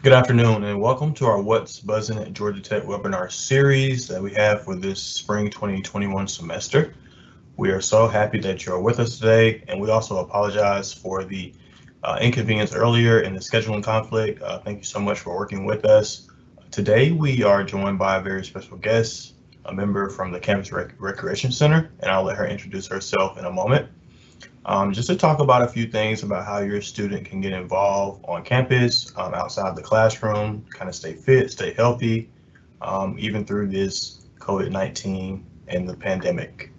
Good afternoon and welcome to our What's Buzzin' at Georgia Tech webinar series that we have for this spring 2021 semester. We are so happy that you're with us today, and we also apologize for the inconvenience earlier in the scheduling conflict. Thank you so much for working with us. Today we are joined by a very special guest, a member from the Campus Recreation Center, and I'll let her introduce herself in a moment. Just to talk about a few things about how your student can get involved on campus, outside the classroom, kind of stay fit, stay healthy, even through this COVID-19 and the pandemic.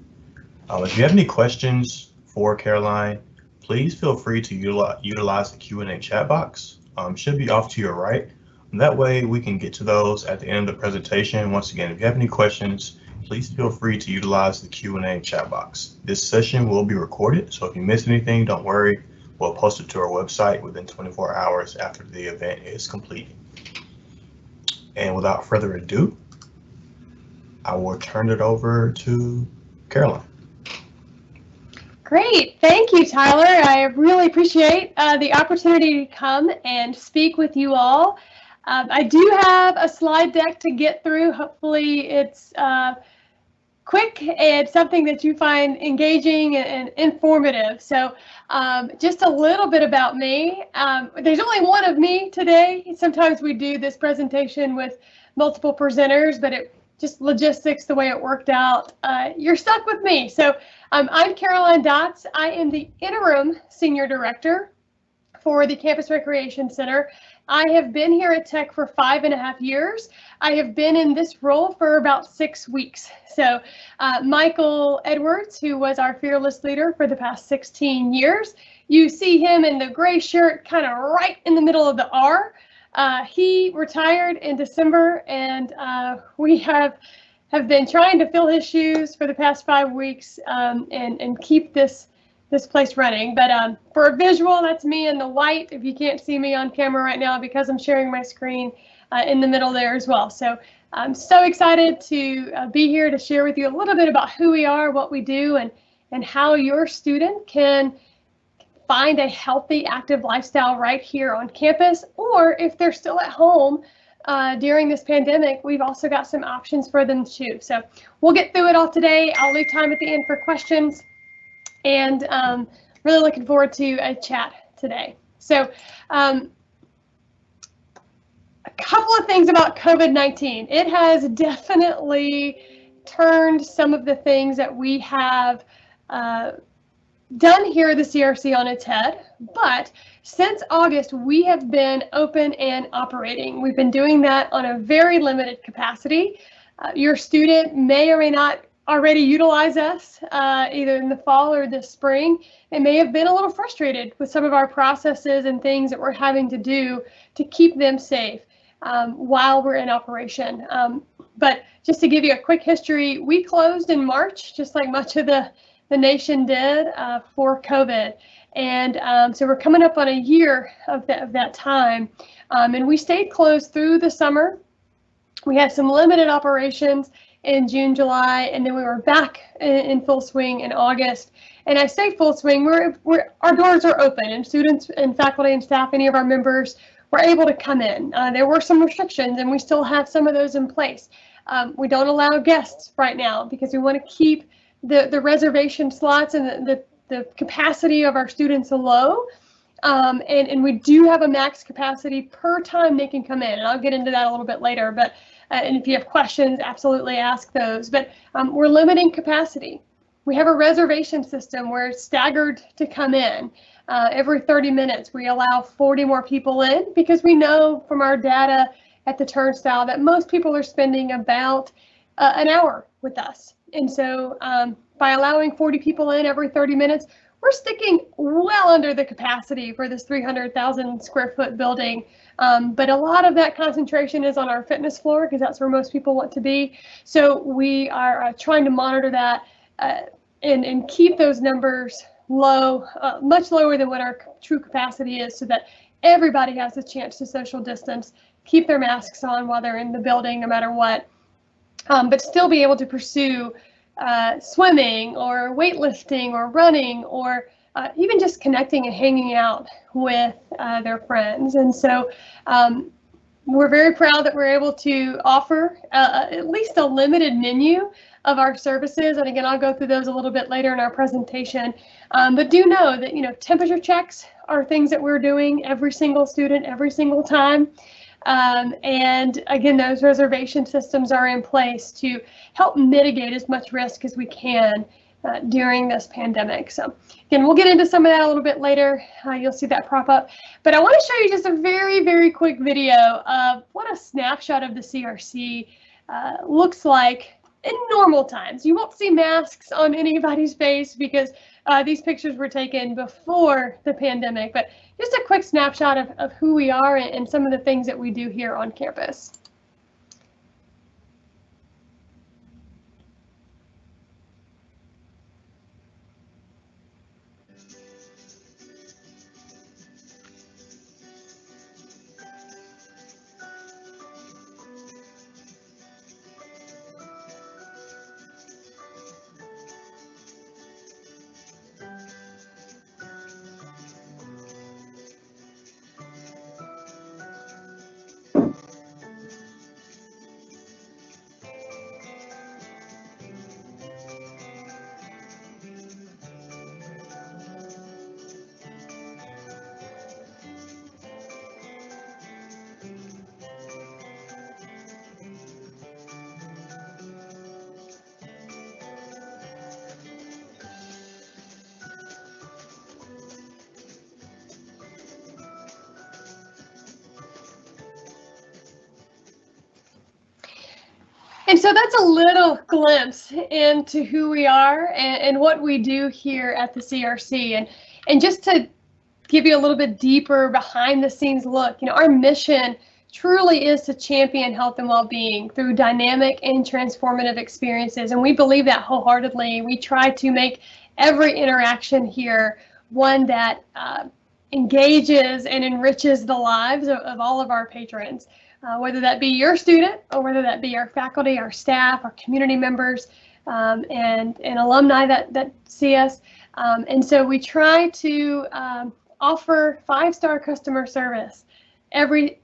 If you have any questions for Caroline, please feel free to utilize the Q&A chat box. Should be off to your right. And that way we can get to those at the end of the presentation. Once again, if you have any questions, please feel free to utilize the Q&A chat box. This session will be recorded, so if you miss anything, don't worry. We'll post it to our website within 24 hours after the event is complete. And without further ado, I will turn it over to Caroline. Great, thank you, Tyler. I really appreciate the opportunity to come and speak with you all. I do have a slide deck to get through. Hopefully it's quick and something that you find engaging and informative. So just a little bit about me. There's only one of me today. Sometimes we do this presentation with multiple presenters, but it just logistics, the way it worked out. You're stuck with me. So I'm Caroline Dotz. I am the interim senior director for the Campus Recreation Center. I have been here at Tech for 5.5 years. I have been in this role for about 6 weeks. So Michael Edwards, who was our fearless leader for the past 16 years, you see him in the gray shirt, kind of right in the middle of the R. He retired in December, and we have been trying to fill his shoes for the past 5 weeks and keep this place running. But for a visual, that's me in the white, if you can't see me on camera right now because I'm sharing my screen in the middle there as well. So I'm so excited to be here to share with you a little bit about who we are, what we do, and how your student can find a healthy, active lifestyle right here on campus, or if they're still at home during this pandemic, we've also got some options for them too. So we'll get through it all today. I'll leave time at the end for questions, and really looking forward to a chat today. So a couple of things about COVID-19. It has definitely turned some of the things that we have done here at the CRC on its head, but since August, we have been open and operating. We've been doing that on a very limited capacity. Your student may or may not already utilize us either in the fall or the spring. They may have been a little frustrated with some of our processes and things that we're having to do to keep them safe while we're in operation. But just to give you a quick history, we closed in March, just like much of the nation did for COVID. And so we're coming up on a year of that time. And we stayed closed through the summer. We had some limited operations in June, July, and then we were back in full swing in August. And I say full swing, our doors are open, and students and faculty and staff, any of our members, were able to come in. There were some restrictions, and we still have some of those in place. We don't allow guests right now because we want to keep the reservation slots and the capacity of our students low. And we do have a max capacity per time they can come in, and I'll get into that a little bit later. But and if you have questions, absolutely ask those. But we're limiting capacity. We have a reservation system where it's staggered to come in. Every 30 minutes, we allow 40 more people in because we know from our data at the turnstile that most people are spending about an hour with us. And so by allowing 40 people in every 30 minutes, we're sticking well under the capacity for this 300,000 square foot building. But a lot of that concentration is on our fitness floor because that's where most people want to be. So we are trying to monitor that and keep those numbers low, much lower than what our true capacity is, so that everybody has a chance to social distance, keep their masks on while they're in the building, no matter what, but still be able to pursue swimming or weightlifting or running or even just connecting and hanging out with their friends. And so We're very proud that we're able to offer at least a limited menu of our services. And again, I'll go through those a little bit later in our presentation. But do know that, temperature checks are things that we're doing every single student, every single time. And again, those reservation systems are in place to help mitigate as much risk as we can during this pandemic. So again, we'll get into some of that a little bit later. You'll see that prop up. But I want to show you just a very, very quick video of what a snapshot of the CRC looks like in normal times. You won't see masks on anybody's face because these pictures were taken before the pandemic, but just a quick snapshot of who we are and some of the things that we do here on campus. And so that's a little glimpse into who we are and what we do here at the CRC. And just to give you a little bit deeper behind the scenes look, our mission truly is to champion health and well-being through dynamic and transformative experiences. And we believe that wholeheartedly. We try to make every interaction here one that engages and enriches the lives of all of our patrons. Whether that be your student or whether that be our faculty, our staff, our community members, and alumni that see us. And so we try to offer 5-star customer service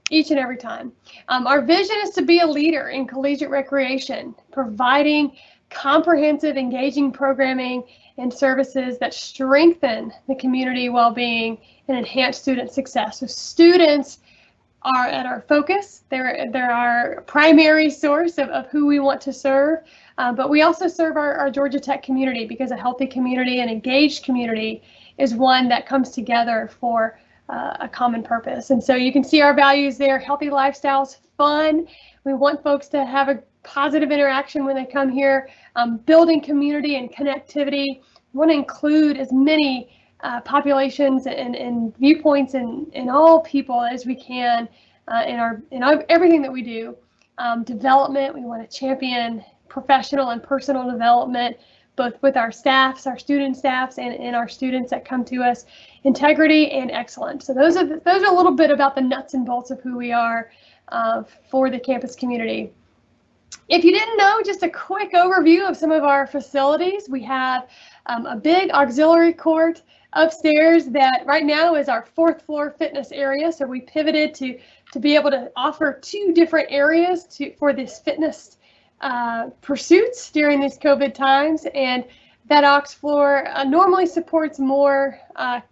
each and every time. Our vision is to be a leader in collegiate recreation, providing comprehensive, engaging programming and services that strengthen the community well-being and enhance student success. So students are at our focus. They're our primary source of who we want to serve, but we also serve our Georgia Tech community, because a healthy community and engaged community is one that comes together for a common purpose. And so you can see our values there: healthy lifestyles, fun. We want folks to have a positive interaction when they come here, building community and connectivity. We want to include as many populations and viewpoints and all people as we can in everything that we do. Development, we want to champion professional and personal development, both with our staffs, our student staffs, and our students that come to us. Integrity and excellence. So those are a little bit about the nuts and bolts of who we are for the campus community. If you didn't know, just a quick overview of some of our facilities. We have a big auxiliary court upstairs that right now is our 4th floor fitness area. So we pivoted to be able to offer 2 different areas for this fitness pursuits during these COVID times. And that aux floor normally supports more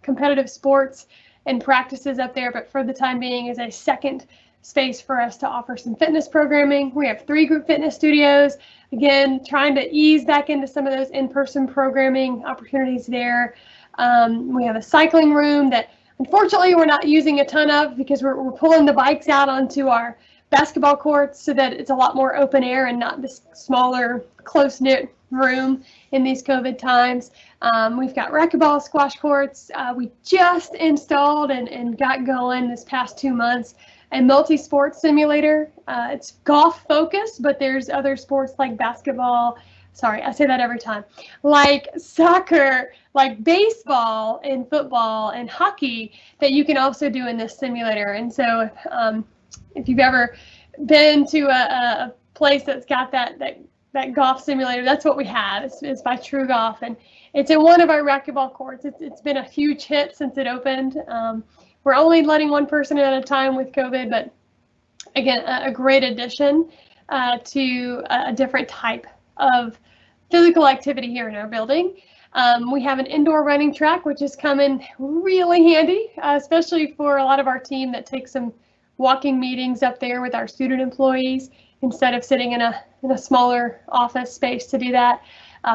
competitive sports and practices up there, but for the time being is a second space for us to offer some fitness programming. We have 3 group fitness studios, again, trying to ease back into some of those in-person programming opportunities there. We have a cycling room that unfortunately we're not using a ton of, because we're pulling the bikes out onto our basketball courts so that it's a lot more open air and not this smaller, close-knit room in these COVID times. We've got racquetball, squash courts. We just installed and got going this past 2 months a multi-sport simulator. It's golf focused, but there's other sports like basketball. Sorry, I say that every time. Like soccer, like baseball and football and hockey that you can also do in this simulator. And so if you've ever been to a place that's got that golf simulator, that's what we have. It's by True Golf, and it's in one of our racquetball courts. It's been a huge hit since it opened. We're only letting one person at a time with COVID, but again, a great addition to a different type of physical activity here in our building. We have an indoor running track, which is coming really handy, especially for a lot of our team that takes some walking meetings up there with our student employees instead of sitting in a smaller office space to do that.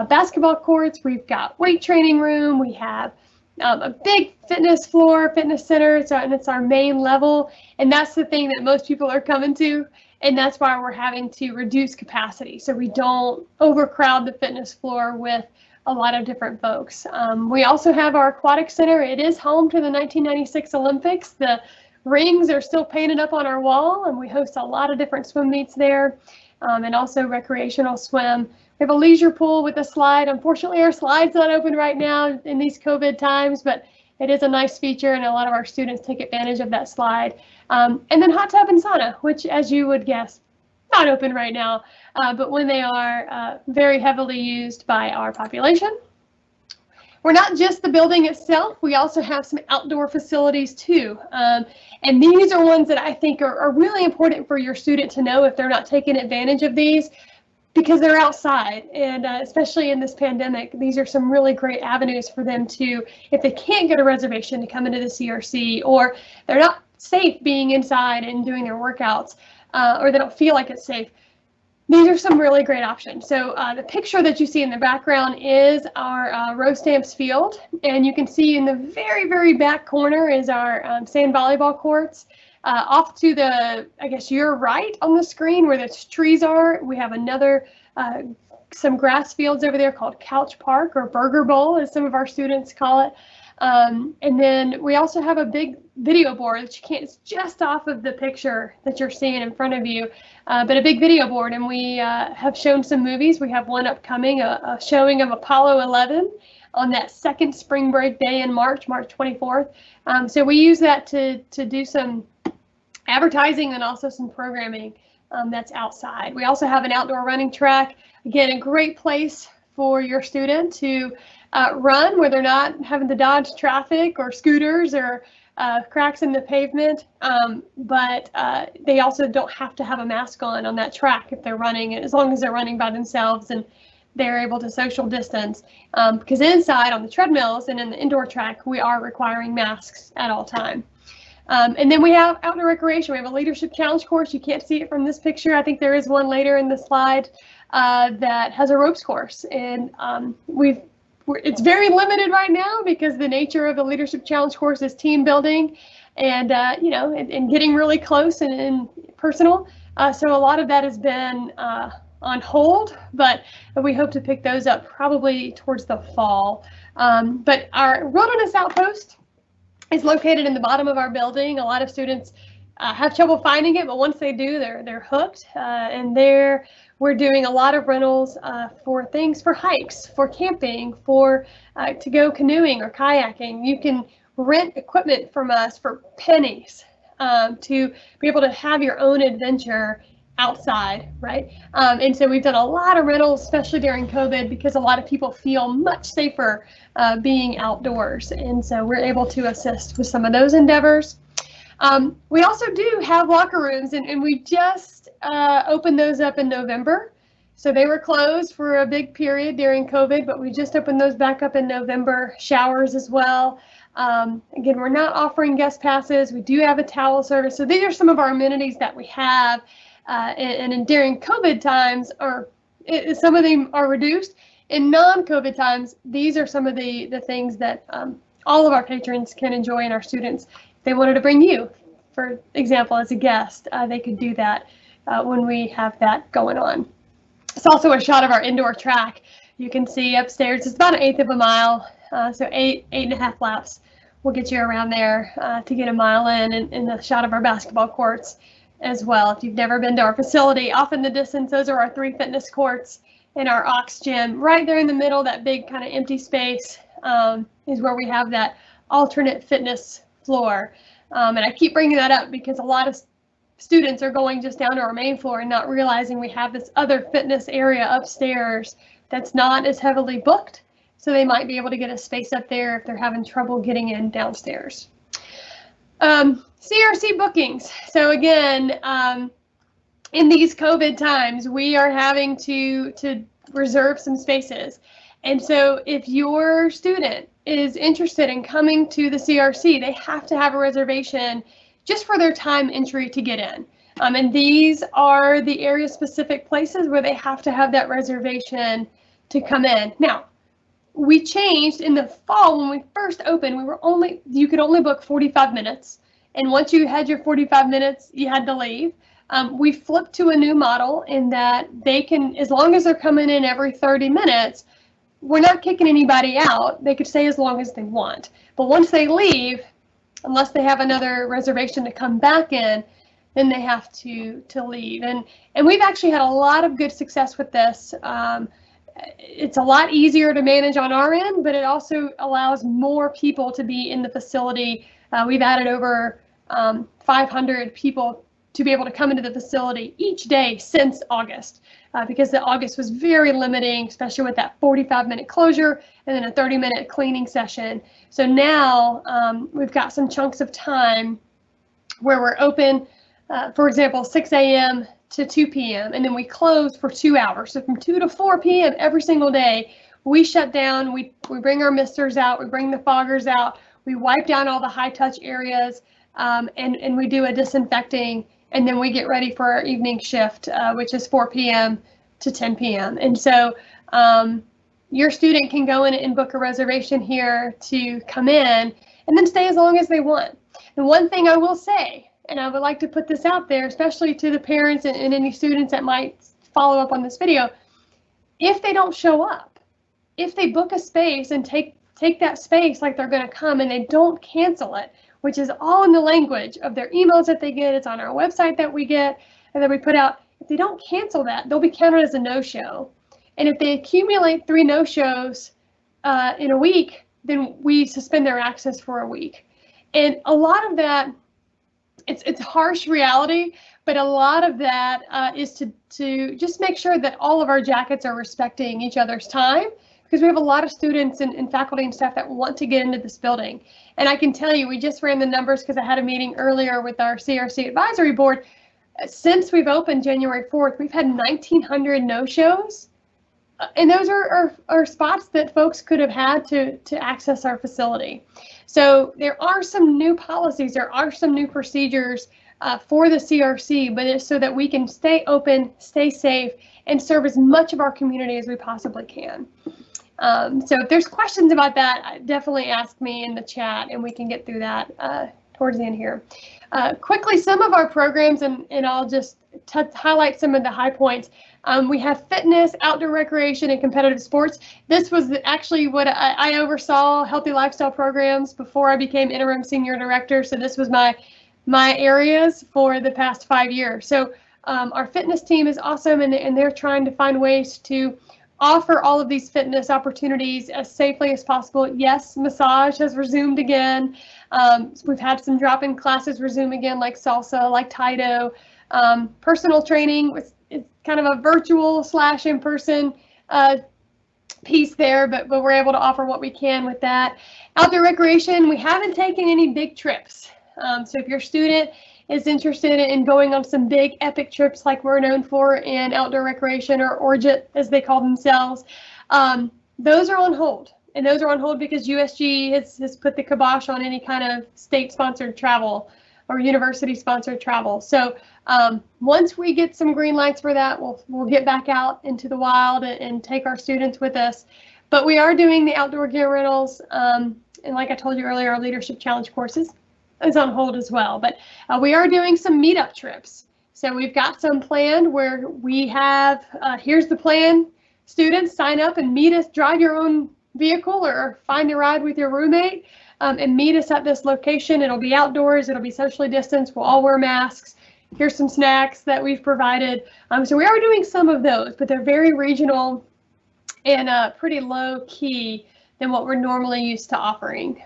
Basketball courts, we've got weight training room, we have a big fitness floor, fitness center, and it's our main level, and that's the thing that most people are coming to, and that's why we're having to reduce capacity so we don't overcrowd the fitness floor with a lot of different folks. We also have our aquatic center. It is home to the 1996 Olympics. The rings are still painted up on our wall, and we host a lot of different swim meets there, and also recreational swim. We have a leisure pool with a slide. Unfortunately, our slide's not open right now in these COVID times, but it is a nice feature, and a lot of our students take advantage of that slide. And then hot tub and sauna, which, as you would guess, not open right now, but when they are very heavily used by our population. We're not just the building itself, we also have some outdoor facilities too. And these are ones that I think are really important for your student to know if they're not taking advantage of these, because they're outside, and especially in this pandemic, these are some really great avenues for them to, if they can't get a reservation, to come into the CRC, or they're not safe being inside and doing their workouts, or they don't feel like it's safe. These are some really great options. So the picture that you see in the background is our Row Stamps field, and you can see in the very, very back corner is our sand volleyball courts. Off to the, I guess you're right on the screen where the trees are, we have another, some grass fields over there called Couch Park, or Burger Bowl as some of our students call it. And then we also have a big video board that you can't, it's just off of the picture that you're seeing in front of you, but a big video board, and we have shown some movies. We have one upcoming, a showing of Apollo 11 on that second spring break day in March 24th. So we use that to do some advertising and also some programming that's outside. We also have an outdoor running track. Again, a great place for your student to run where they're not having to dodge traffic or scooters or cracks in the pavement, but they also don't have to have a mask on that track if they're running, as long as they're running by themselves and they're able to social distance, because inside on the treadmills and in the indoor track, we are requiring masks at all time. And then we have outdoor recreation. We have a leadership challenge course. You can't see it from this picture. I think there is one later in the slide that has a ropes course, and it's very limited right now because the nature of the leadership challenge course is team building and you know, and getting really close and personal. So a lot of that has been on hold, but we hope to pick those up probably towards the fall. But our wilderness outpost is located in the bottom of our building. A lot of students have trouble finding it, but once they do, they're hooked. And there we're doing a lot of rentals for things, for hikes, for camping, for to go canoeing or kayaking. You can rent equipment from us for pennies to be able to have your own adventure outside, right? And so we've done a lot of rentals, especially during COVID, because a lot of people feel much safer being outdoors. And so we're able to assist with some of those endeavors. We also do have locker rooms, and we just opened those up in November. So they were closed for a big period during COVID, but we just opened those back up in November. Showers as well. Again, we're not offering guest passes. We do have a towel service. So these are some of our amenities that we have. And during COVID times, some of them are reduced. In non-COVID times, these are some of the things that all of our patrons can enjoy, and our students, if they wanted to bring you, for example, as a guest, they could do that when we have that going on. It's also a shot of our indoor track. You can see upstairs, it's about 1/8 of a mile, so 8.5 laps will get you around there to get a mile in, and the shot of our basketball courts as well. If you've never been to our facility, off in the distance, those are our 3 fitness courts and our Aux gym. Right there in the middle, that big kind of empty space is where we have that alternate fitness floor. And I keep bringing that up because a lot of students are going just down to our main floor and not realizing we have this other fitness area upstairs that's not as heavily booked. So they might be able to get a space up there if they're having trouble getting in downstairs. CRC bookings. So again, in these COVID times, we are having to reserve some spaces. And so if your student is interested in coming to the CRC, they have to have a reservation just for their time entry to get in. And these are the area specific places where they have to have that reservation to come in. Now, we changed in the fall when we first opened, you could only book 45 minutes. And once you had your 45 minutes, you had to leave. We flipped to a new model in that they can, as long as they're coming in every 30 minutes, we're not kicking anybody out. They could stay as long as they want. But once they leave, unless they have another reservation to come back in, then they have to leave. And we've actually had a lot of good success with this. It's a lot easier to manage on our end, but it also allows more people to be in the facility. We've added over 500 people to be able to come into the facility each day since August, because the August was very limiting, especially with that 45-minute closure and then a 30-minute cleaning session. So now we've got some chunks of time where we're open, for example, 6 a.m. to 2 p.m. and then we close for 2 hours. So from 2 to 4 p.m. every single day, we shut down, we bring our misters out, we bring the foggers out, we wipe down all the high touch areas, and we do a disinfecting, and then we get ready for our evening shift, which is 4 p.m. to 10 p.m. And so your student can go in and book a reservation here to come in and then stay as long as they want. And one thing I will say, and I would like to put this out there, especially to the parents and any students that might follow up on this video, if they don't show up, if they book a space and take that space like they're going to come and they don't cancel it, which is all in the language of their emails that they get, it's on our website that we get and that we put out. If they don't cancel that, they'll be counted as a no-show. And if they accumulate 3 no-shows in a week, then we suspend their access for a week. And a lot of that, it's harsh reality, but a lot of that is to just make sure that all of our jackets are respecting each other's time, because we have a lot of students and faculty and staff that want to get into this building. And I can tell you, we just ran the numbers because I had a meeting earlier with our CRC advisory board. Since we've opened January 4th, we've had 1,900 no-shows. And those are spots that folks could have had to access our facility. So there are some new policies, there are some new procedures for the CRC, but it's so that we can stay open, stay safe, and serve as much of our community as we possibly can. So if there's questions about that, definitely ask me in the chat and we can get through that towards the end here. Quickly, some of our programs, and I'll just highlight some of the high points. We have fitness, outdoor recreation, and competitive sports. This was actually what I oversaw healthy lifestyle programs before I became interim senior director. So this was my areas for the past 5 years. So our fitness team is awesome, and they're trying to find ways to offer all of these fitness opportunities as safely as possible. Yes, massage has resumed again. We've had some drop-in classes resume again, like salsa, like Taito. Personal training is kind of a virtual / in-person piece there, but we're able to offer what we can with that. Outdoor recreation, we haven't taken any big trips. So if your student is interested in going on some big epic trips like we're known for in outdoor recreation, or ORGIT as they call themselves, those are on hold. And those are on hold because USG has put the kibosh on any kind of state-sponsored travel or university-sponsored travel. So once we get some green lights for that, we'll get back out into the wild and take our students with us. But we are doing the outdoor gear rentals, and like I told you earlier, our Leadership Challenge courses is on hold as well. But we are doing some meetup trips. So we've got some planned where we have, here's the plan, students sign up and meet us, drive your own vehicle or find a ride with your roommate and meet us at this location. It'll be outdoors, it'll be socially distanced, we'll all wear masks. Here's some snacks that we've provided. So we are doing some of those, but they're very regional and pretty low key than what we're normally used to offering.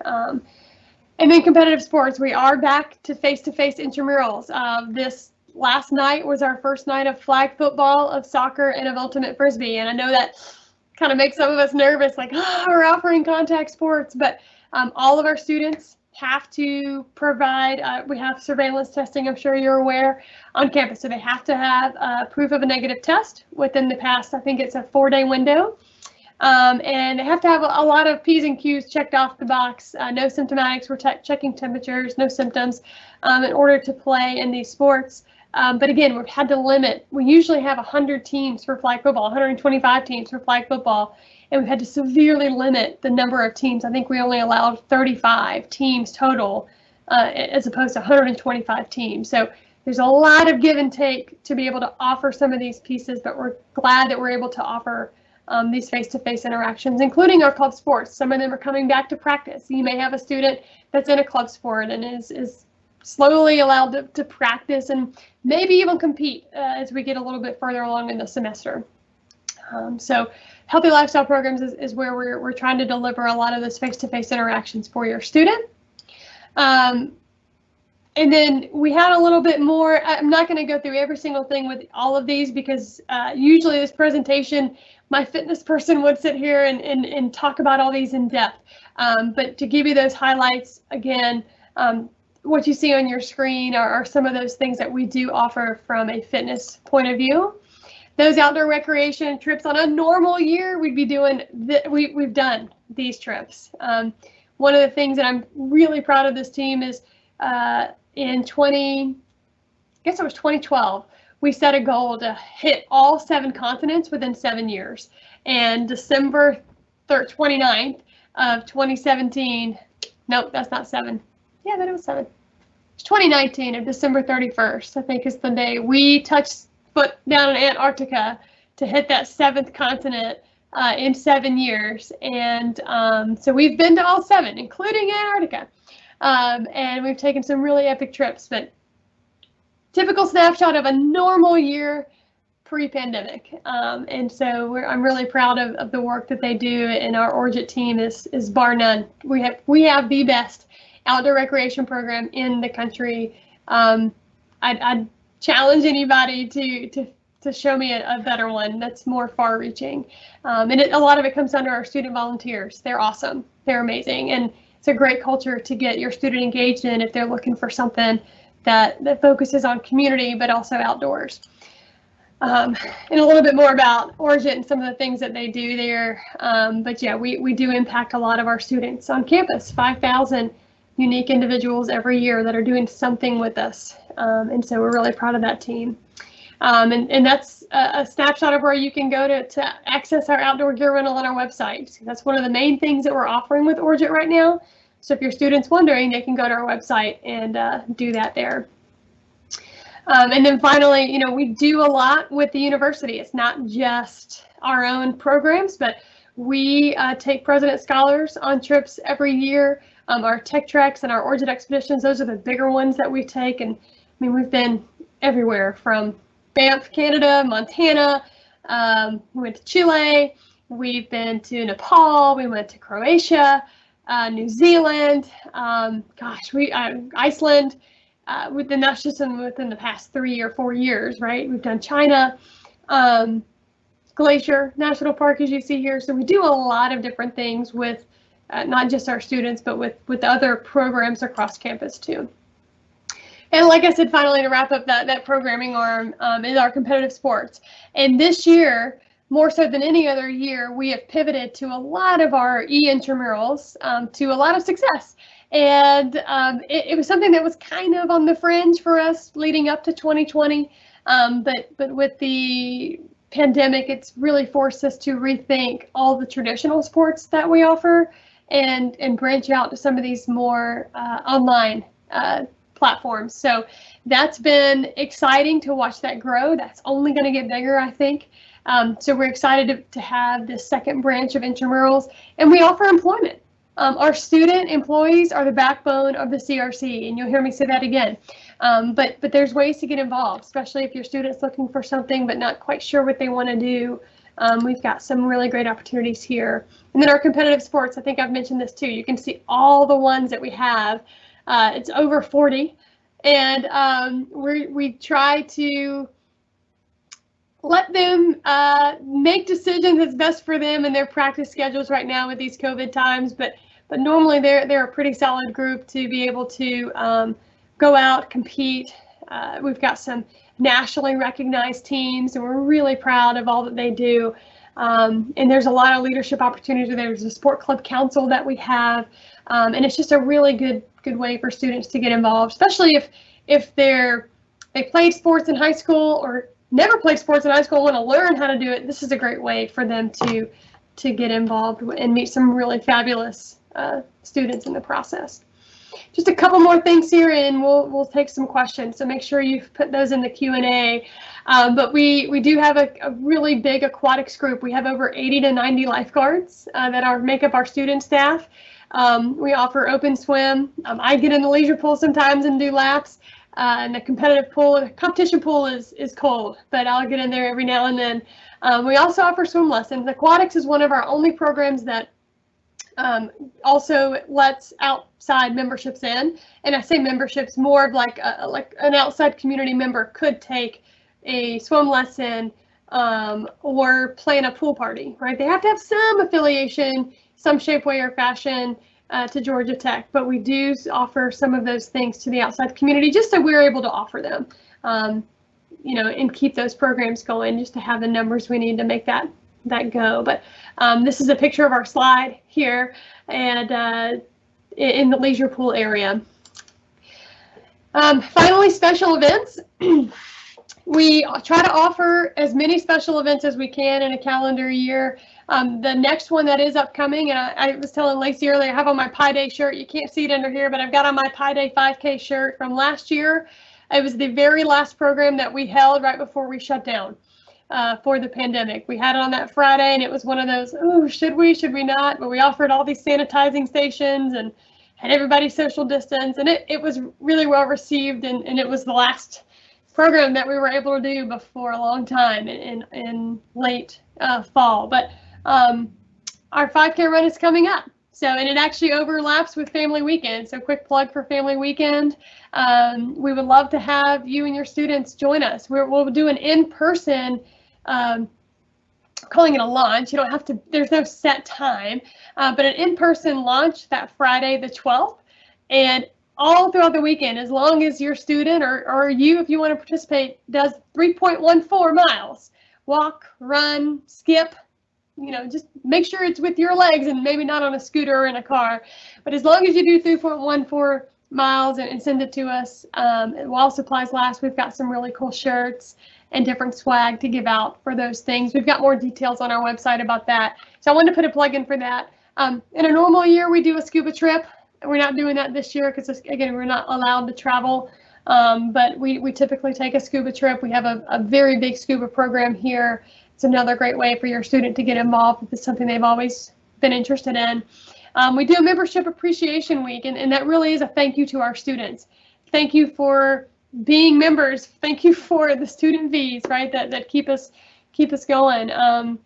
And then competitive sports, we are back to face-to-face intramurals. This last night was our first night of flag football, of soccer, and of ultimate frisbee. And I know that kind of makes some of us nervous, like, oh, we're offering contact sports, but all of our students have to provide, we have surveillance testing, I'm sure you're aware, on campus. So they have to have proof of a negative test within the past, I think it's a 4-day window. And they have to have a lot of P's and Q's checked off the box. No symptomatics, we're checking temperatures, no symptoms, in order to play in these sports. But again, we've had to limit. We usually have 100 teams for flag football, 125 teams for flag football, and we've had to severely limit the number of teams. I think we only allowed 35 teams total, as opposed to 125 teams. So there's a lot of give and take to be able to offer some of these pieces, but we're glad that we're able to offer these face-to-face interactions, including our club sports. Some of them are coming back to practice. You may have a student that's in a club sport and is slowly allowed to practice and maybe even compete as we get a little bit further along in the semester. So Healthy Lifestyle Programs is where we're trying to deliver a lot of those face-to-face interactions for your student. And then we had a little bit more. I'm not going to go through every single thing with all of these because usually this presentation, my fitness person would sit here and talk about all these in depth. But to give you those highlights, again, what you see on your screen are some of those things that we do offer from a fitness point of view. Those outdoor recreation trips on a normal year, we'd be doing, we've done these trips. One of the things that I'm really proud of this team is in 2012, we set a goal to hit all 7 continents within 7 years. And December 29th of 2017, nope, that's not 7. Yeah, but it was 7. It's 2019 of December 31st, I think is the day we touched foot down in Antarctica to hit that 7th continent in 7 years. And so we've been to all 7, including Antarctica. And we've taken some really epic trips, but typical snapshot of a normal year pre-pandemic. And so I'm really proud of the work that they do, and our Orgit team is bar none. We have the best outdoor recreation program in the country. I'd challenge anybody to show me a better one that's more far-reaching. And a lot of it comes down to our student volunteers. They're awesome. They're amazing. And it's a great culture to get your student engaged in if they're looking for something that focuses on community, but also outdoors. And a little bit more about Orgit and some of the things that they do there. But yeah, we do impact a lot of our students on campus, 5,000 unique individuals every year that are doing something with us. And so we're really proud of that team. And that's a snapshot of where you can go to access our outdoor gear rental on our website. That's one of the main things that we're offering with Orgit right now. So if your student's wondering, they can go to our website and do that there. And then finally, we do a lot with the university. It's not just our own programs, but we take President Scholars on trips every year. Our Tech Treks and our Orgit expeditions, those are the bigger ones that we take. And I mean, we've been everywhere from Banff, Canada, Montana. We went to Chile. We've been to Nepal. We went to Croatia, New Zealand. Iceland. Within that's just within the past 3 or 4 years, right? We've done China, Glacier National Park, as you see here. So we do a lot of different things with not just our students, but with other programs across campus too. And like I said, finally, to wrap up that programming arm is our competitive sports. And this year, more so than any other year, we have pivoted to a lot of our intramurals to a lot of success. And it was something that was kind of on the fringe for us leading up to 2020. But with the pandemic, it's really forced us to rethink all the traditional sports that we offer and branch out to some of these more online platforms. So that's been exciting to watch that grow. That's only going to get bigger, I think. So we're excited to have this second branch of intramurals, and we offer employment. Our student employees are the backbone of the CRC, and you'll hear me say that again. But there's ways to get involved, especially if your student's looking for something but not quite sure what they want to do. We've got some really great opportunities here. And then our competitive sports, I think I've mentioned this too. You can see all the ones that we have. It's over 40, and we try to let them make decisions that's best for them and their practice schedules right now with these COVID times. But but normally they're a pretty solid group to be able to go out, compete. We've got some nationally recognized teams, and we're really proud of all that they do. And there's a lot of leadership opportunities. There's a sport club council that we have, and it's just a really good way for students to get involved, especially if they played sports in high school or never played sports in high school and want to learn how to do it. This is a great way for them to get involved and meet some really fabulous students in the process. Just a couple more things here, and we'll take some questions. So make sure you put those in the Q&A. But we do have a really big aquatics group. We have over 80 to 90 lifeguards that make up our student staff. We offer open swim. I get in the leisure pool sometimes and do laps. And the competitive pool, the competition pool is cold, but I'll get in there every now and then. We also offer swim lessons. Aquatics is one of our only programs that also lets outside memberships in. And I say memberships, more of like an outside community member could take a swim lesson or plan a pool party, right? They have to have some affiliation, some shape, way, or fashion to Georgia Tech, but we do offer some of those things to the outside community just so we're able to offer them, and keep those programs going, just to have the numbers we need to make that go. But this is a picture of our slide here, and in the leisure pool area. Finally, special events. We try to offer as many special events as we can in a calendar year. The next one that is upcoming, and I was telling Lacey earlier, I have on my Pi Day shirt. You can't see it under here, but I've got on my Pi Day 5K shirt from last year. It was the very last program that we held right before we shut down for the pandemic. We had it on that Friday, and it was one of those, oh, should we not? But we offered all these sanitizing stations and had everybody social distance, and it was really well received, and it was the last program that we were able to do before a long time in late fall. But our 5K run is coming up. So, and it actually overlaps with Family Weekend. So quick plug for Family Weekend. We would love to have you and your students join us. We'll do an in-person, calling it a launch. You don't have to, there's no set time, but an in-person launch that Friday, the 12th. And all throughout the weekend, as long as your student or you, if you want to participate, does 3.14 miles, walk, run, skip, just make sure it's with your legs and maybe not on a scooter or in a car. But as long as you do 3.14 miles and send it to us, while supplies last, we've got some really cool shirts and different swag to give out for those things. We've got more details on our website about that. So I wanted to put a plug in for that. In a normal year, we do a scuba trip. We're not doing that this year because, again, we're not allowed to travel. But we typically take a scuba trip. We have a very big scuba program here. It's another great way for your student to get involved if it's something they've always been interested in. We do a membership appreciation week, and that really is a thank you to our students. Thank you for being members. Thank you for the student fees, right, that keep us going.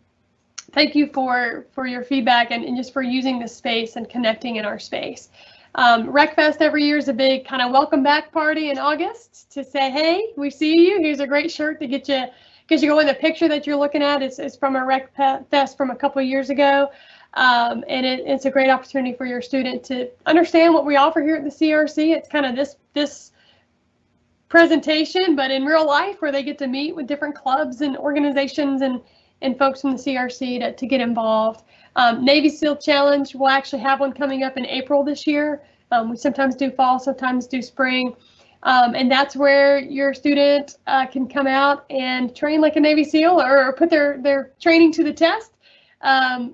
Thank you for your feedback and just for using this space and connecting in our space. RecFest every year is a big kind of welcome back party in August to say, hey, we see you. Here's a great shirt to get you going. The picture that you're looking at is from a RecFest from a couple of years ago. And it's a great opportunity for your student to understand what we offer here at the CRC. It's kind of this presentation, but in real life, where they get to meet with different clubs and organizations and folks from the CRC to get involved. Navy SEAL Challenge, we'll actually have one coming up in April this year. We sometimes do fall, sometimes do spring. And that's where your student can come out and train like a Navy SEAL or put their training to the test.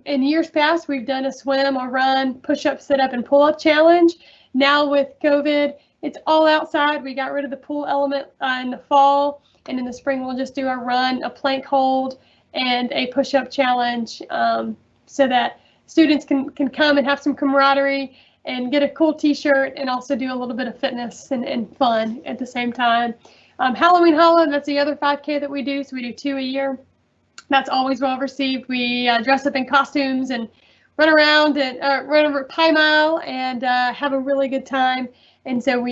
In years past, we've done a swim, a run, push-up, sit-up, and pull-up challenge. Now with COVID, it's all outside. We got rid of the pool element in the fall, and in the spring, we'll just do a run, a plank hold, and a push-up challenge so that students can come and have some camaraderie and get a cool t-shirt and also do a little bit of fitness and fun at the same time. Halloween Hollow, that's the other 5K that we do. So we do 2 a year. That's always well received. We dress up in costumes and run around and run over Pi Mile and have a really good time. And so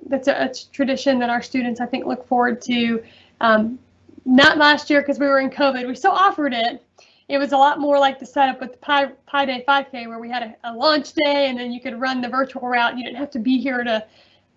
that's a tradition that our students, I think, look forward to. Not last year because we were in COVID. We still offered it, it was a lot more like the setup with the Pi Day 5K, where we had a launch day and then you could run the virtual route. You didn't have to be here to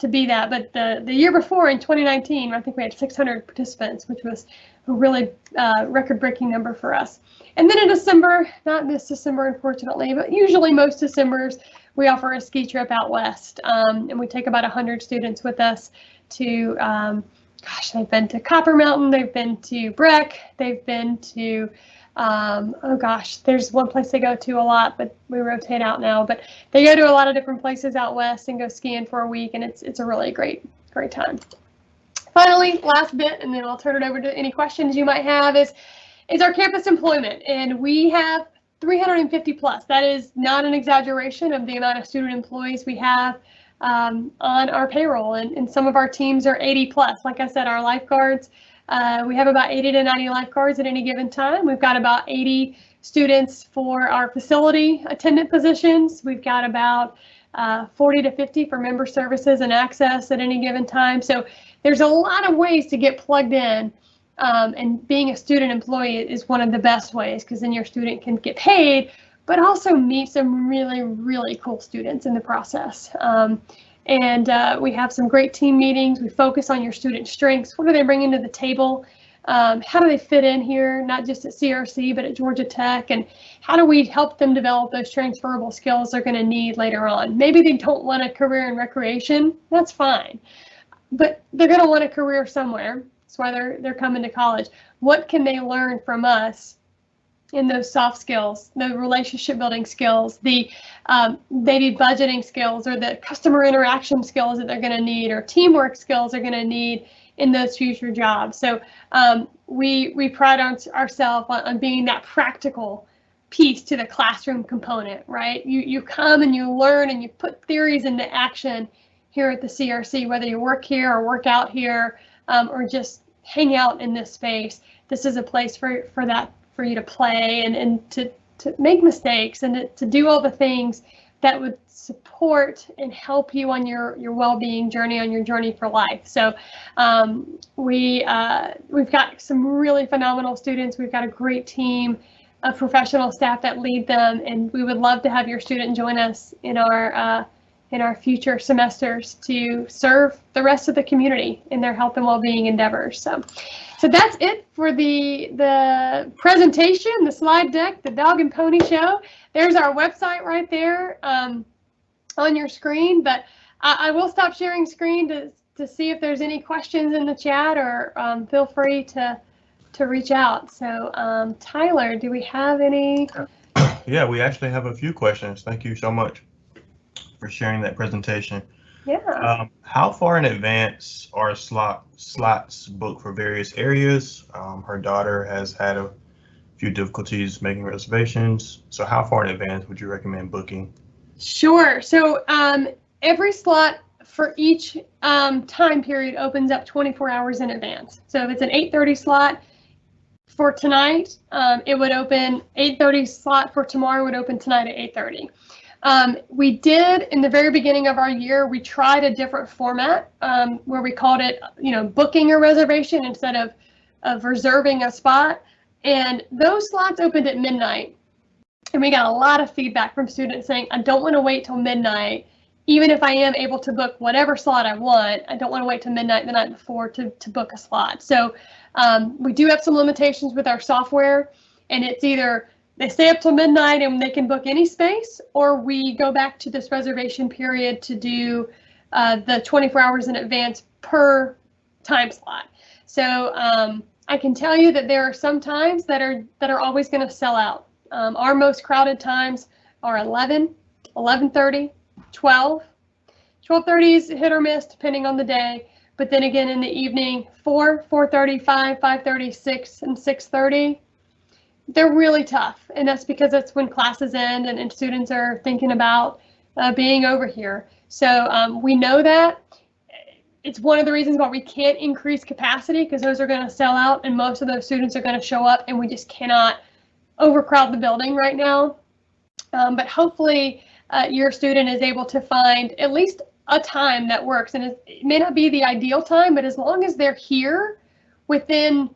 be that. But the year before, in 2019, I think we had 600 participants, which was a really record-breaking number for us. And then in December, not this December, unfortunately, but usually most Decembers, we offer a ski trip out west. And we take about 100 students with us to, gosh, they've been to Copper Mountain, they've been to Breck, they've been to, oh gosh, there's one place they go to a lot, but we rotate out now. But they go to a lot of different places out west and go skiing for a week, and it's a really great time. Finally, last bit, and then I'll turn it over to any questions you might have, is our campus employment. And we have 350 plus. That is not an exaggeration of the amount of student employees we have on our payroll. And some of our teams are 80 plus. Like I said, our lifeguards, we have about 80 to 90 lifeguards at any given time. We've got about 80 students for our facility attendant positions. We've got about 40 to 50 for member services and access at any given time. So there's a lot of ways to get plugged in, and being a student employee is one of the best ways, because then your student can get paid, but also meet some really, really cool students in the process. And we have some great team meetings. We focus on your student strengths. What are they bringing to the table? How do they fit in here, not just at CRC, but at Georgia Tech? And how do we help them develop those transferable skills they're going to need later on? Maybe they don't want a career in recreation. That's fine. But they're going to want a career somewhere. That's why they're coming to college. What can they learn from us in those soft skills, the relationship building skills, the maybe budgeting skills, or the customer interaction skills that they're going to need, or teamwork skills they're going to need in those future jobs? So we pride ourselves on being that practical piece to the classroom component, right? You come and you learn and you put theories into action here at the CRC, whether you work here or work out here, or just hang out in this space. This is a place for you to play and to make mistakes, and to do all the things that would support and help you on your well-being journey, on your journey for life. So we've got some really phenomenal students. We've got a great team of professional staff that lead them, and we would love to have your student join us in our future semesters to serve the rest of the community in their health and well-being endeavors. So that's it for the presentation, the slide deck, the Dog and Pony Show. There's our website right there on your screen, but I will stop sharing screen to see if there's any questions in the chat, or feel free to reach out. So Tyler, do we have any? Yeah, we actually have a few questions. Thank you so much for sharing that presentation. Yeah. How far in advance are slots booked for various areas? Her daughter has had a few difficulties making reservations. So how far in advance would you recommend booking? Sure. So every slot for each time period opens up 24 hours in advance. So if it's an 8:30 slot for tonight, it would open 8:30 slot for tomorrow would open tonight at 8:30. We did, in the very beginning of our year, we tried a different format where we called it, booking a reservation instead of reserving a spot. And those slots opened at midnight. And we got a lot of feedback from students saying, I don't want to wait till midnight. Even if I am able to book whatever slot I want, I don't want to wait till midnight the night before to book a slot. So we do have some limitations with our software, and it's either they stay up till midnight and they can book any space, or we go back to this reservation period to do the 24 hours in advance per time slot. So I can tell you that there are some times that are always going to sell out. Our most crowded times are 11, 11:30, 12. 12:30 is hit or miss depending on the day. But then again in the evening, 4, 4:30, 5, 5:30, 6, and 6:30. They're really tough, and that's because that's when classes end and students are thinking about being over here. So we know that. It's one of the reasons why we can't increase capacity, because those are going to sell out and most of those students are going to show up, and we just cannot overcrowd the building right now. But hopefully your student is able to find at least a time that works, and it may not be the ideal time, but as long as they're here within,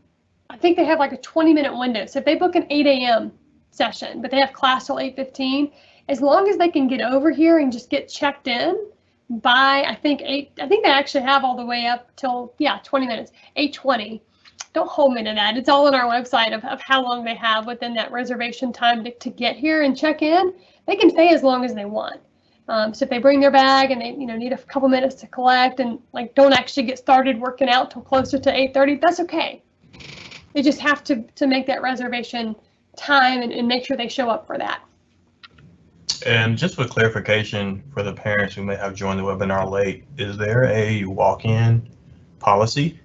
I think they have like a 20-minute window. So if they book an 8 a.m. session, but they have class till 8:15. As long as they can get over here and just get checked in by, I think they actually have all the way up till, 20 minutes, 8:20. Don't hold me to that. It's all on our website of how long they have within that reservation time to get here and check in. They can stay as long as they want. So if they bring their bag and they need a couple minutes to collect and don't actually get started working out till closer to 8:30, that's okay. They just have to make that reservation time and make sure they show up for that. And just for clarification for the parents who may have joined the webinar late, is there a walk-in policy?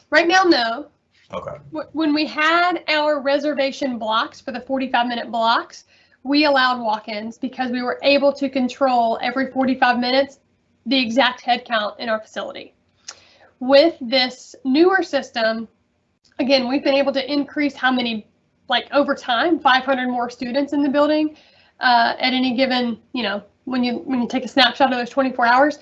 Right now, no. Okay. When we had our reservation blocks for the 45-minute blocks, we allowed walk-ins because we were able to control every 45 minutes the exact head count in our facility. With this newer system, again, we've been able to increase how many, over time, 500 more students in the building at any given, when you take a snapshot of those 24 hours,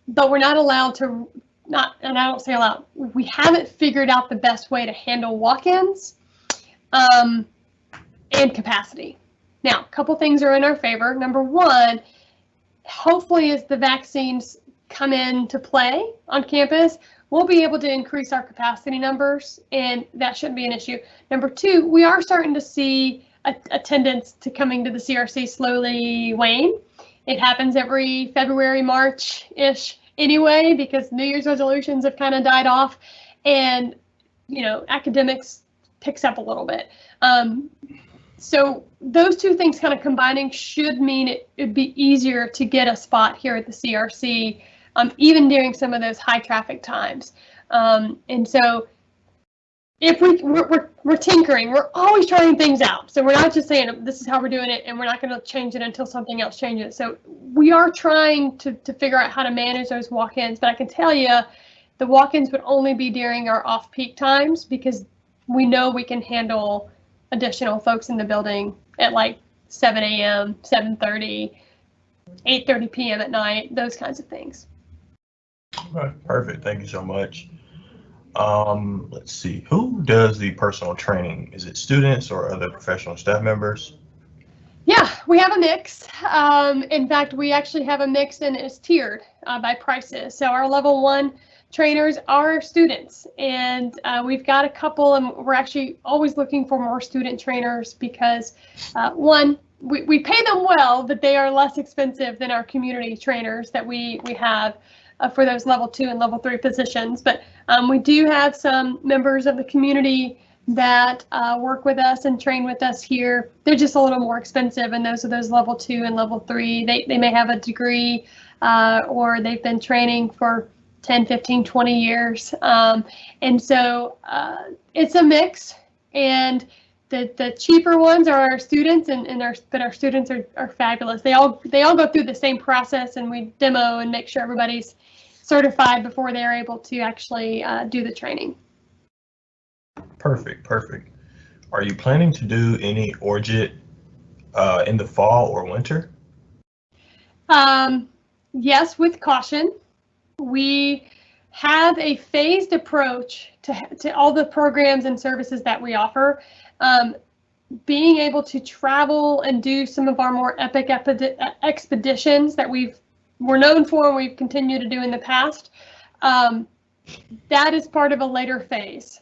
but we're not allowed to, and I don't say allowed, we haven't figured out the best way to handle walk-ins and capacity. Now, a couple things are in our favor. Number one, hopefully as the vaccines come into play on campus, we'll be able to increase our capacity numbers, and that shouldn't be an issue. Number two, we are starting to see attendance to coming to the CRC slowly wane. It happens every February, March-ish anyway, because New Year's resolutions have kind of died off, and academics picks up a little bit. So those two things kind of combining should mean it'd be easier to get a spot here at the CRC, even during some of those high traffic times. And so if we're tinkering, we're always trying things out. So we're not just saying this is how we're doing it and we're not going to change it until something else changes. So we are trying to figure out how to manage those walk-ins, but I can tell you the walk-ins would only be during our off-peak times because we know we can handle additional folks in the building at 7 a.m., 7:30, 8:30 p.m. at night, those kinds of things. Okay, perfect. Thank you so much. Let's see, who does the personal training? Is it students or other professional staff members? Yeah, we have a mix. In fact, we actually have a mix and it's tiered by prices. So our level 1 trainers are students, and we've got a couple, and we're actually always looking for more student trainers because one, we pay them well, but they are less expensive than our community trainers that we have for those level 2 and level 3 positions. But we do have some members of the community that work with us and train with us here. They're just a little more expensive, and those are those level 2 and level 3. They may have a degree or they've been training for 10, 15, 20 years. And so it's a mix, and the cheaper ones are our students, but our students are fabulous. They all go through the same process, and we demo and make sure everybody's certified before they're able to actually do the training. Perfect. Are you planning to do any ORJIT in the fall or winter? Yes, with caution. We have a phased approach to all the programs and services that we offer. Being able to travel and do some of our more epic expeditions that we're known for and we've continued to do in the past, that is part of a later phase.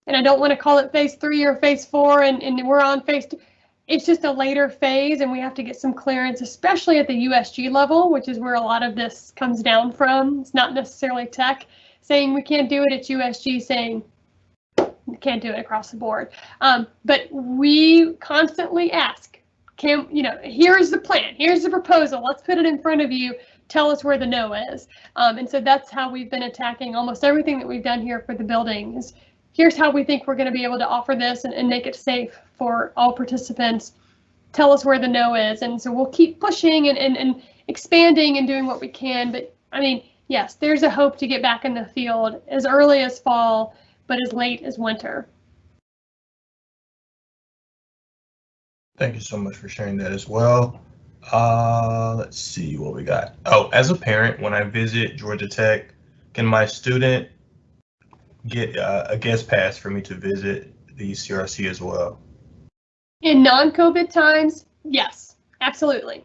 And I don't want to call it phase 3 or phase 4 and we're on phase 2. It's just a later phase, and we have to get some clearance, especially at the USG level, which is where a lot of this comes down from. It's not necessarily tech saying we can't do it, it's USG saying we can't do it across the board. But we constantly ask, here's the plan, here's the proposal, let's put it in front of you, tell us where the no is. And so that's how we've been attacking almost everything that we've done here for the building is, here's how we think we're going to be able to offer this and make it safe for all participants. Tell us where the no is. And so we'll keep pushing and expanding and doing what we can. But I mean, yes, there's a hope to get back in the field as early as fall, but as late as winter. Thank you so much for sharing that as well. Let's see what we got. Oh, as a parent, when I visit Georgia Tech, can my student get a guest pass for me to visit the CRC as well? In non-COVID times, yes, absolutely.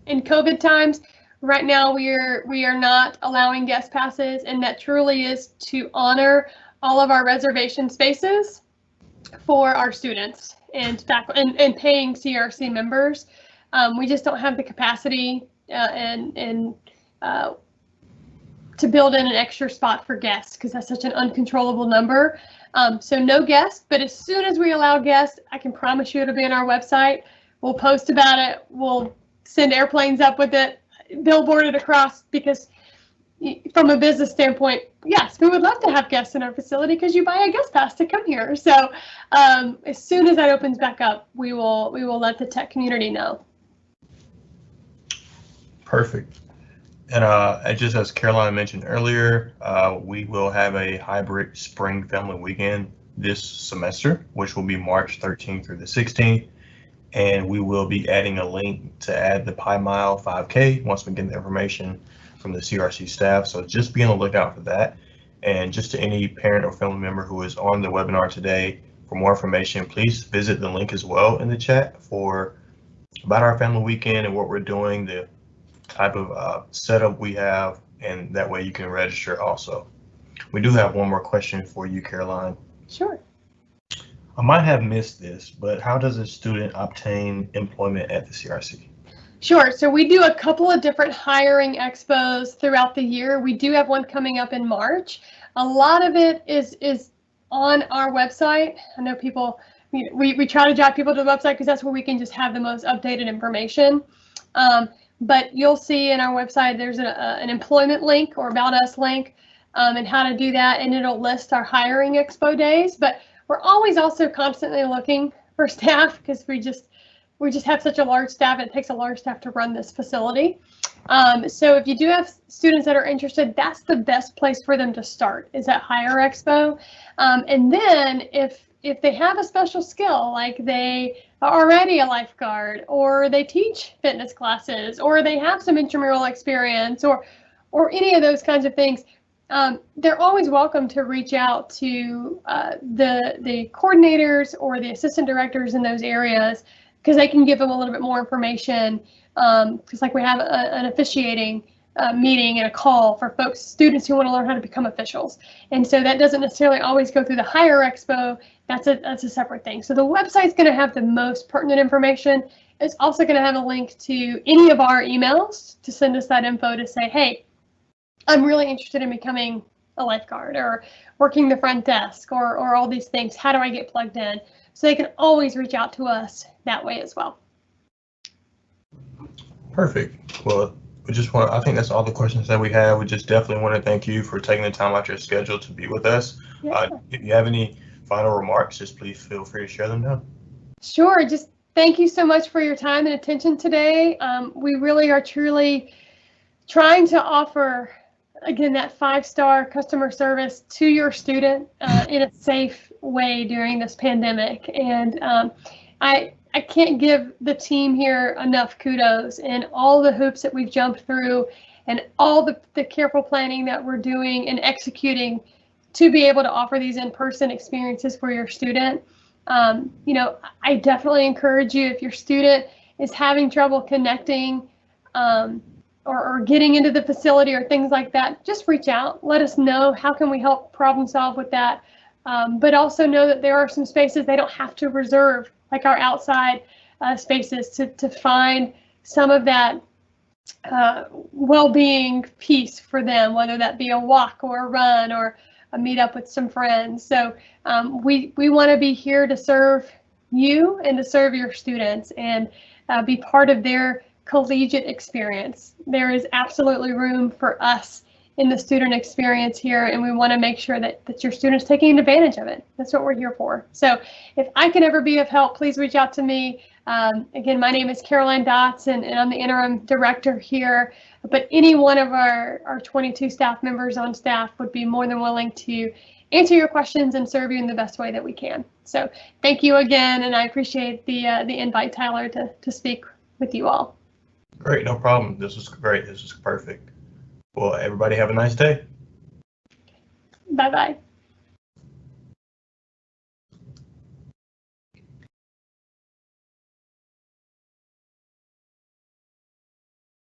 In COVID times, right now we are not allowing guest passes, and that truly is to honor all of our reservation spaces for our students and paying CRC members. We just don't have the capacity and to build in an extra spot for guests because that's such an uncontrollable number. So no guests, but as soon as we allow guests, I can promise you it'll be on our website. We'll post about it. We'll send airplanes up with it, billboard it across, because from a business standpoint, yes, we would love to have guests in our facility because you buy a guest pass to come here. So as soon as that opens back up, we will let the tech community know. Perfect. And just as Caroline mentioned earlier, we will have a hybrid spring family weekend this semester, which will be March 13th through the 16th. And we will be adding a link to add the Pi Mile 5K once we get the information from the CRC staff. So just be on the lookout for that. And just to any parent or family member who is on the webinar today, for more information, please visit the link as well in the chat about our family weekend and what we're doing, the type of setup we have, and that way you can register also. We do have one more question for you, Caroline. Sure. I might have missed this, but how does a student obtain employment at the CRC? Sure. So we do a couple of different hiring expos throughout the year. We do have one coming up in March. A lot of it is on our website. I know people, we try to drive people to the website because that's where we can just have the most updated information. But you'll see in our website, there's an employment link or about us link and how to do that. And it'll list our hiring expo days. But we're always also constantly looking for staff because we just have such a large staff. It takes a large staff to run this facility. So if you do have students that are interested, that's the best place for them to start is at Hire Expo. And then if they have a special skill, like they are already a lifeguard, or they teach fitness classes, or they have some intramural experience, or any of those kinds of things, they're always welcome to reach out to the coordinators or the assistant directors in those areas, because they can give them a little bit more information. Because like we have an officiating meeting and a call for students who want to learn how to become officials. And so that doesn't necessarily always go through the Hire Expo. That's a separate thing. So the website's going to have the most pertinent information. It's also going to have a link to any of our emails to send us that info to say, hey, I'm really interested in becoming a lifeguard or working the front desk or all these things. How do I get plugged in? So they can always reach out to us that way as well. Perfect. Well, I think that's all the questions that we have. We just definitely want to thank you for taking the time out your schedule to be with us. Yeah. If you have any final remarks, just please feel free to share them now. Sure. Just thank you so much for your time and attention today. We really are truly trying to offer, again, that 5-star customer service to your student in a safe way during this pandemic. And I can't give the team here enough kudos and all the hoops that we've jumped through and all the careful planning that we're doing and executing to be able to offer these in-person experiences for your student. I definitely encourage you, if your student is having trouble connecting or getting into the facility or things like that, just reach out. Let us know. How can we help problem solve with that? But also know that there are some spaces they don't have to reserve, like our outside spaces, to find some of that well-being piece for them, whether that be a walk or a run or a meet up with some friends. So we want to be here to serve you and to serve your students and be part of their collegiate experience. There is absolutely room for us in the student experience here, and we want to make sure that your students taking advantage of it. That's what we're here for. So if I can ever be of help, please reach out to me. Again, my name is Caroline Dotz, and I'm the interim director here, but any one of our 22 staff members on staff would be more than willing to answer your questions and serve you in the best way that we can. So thank you again, and I appreciate the invite, Tyler, to speak with you all. Great, no problem. This was great. This was perfect. Well, everybody have a nice day. Bye-bye.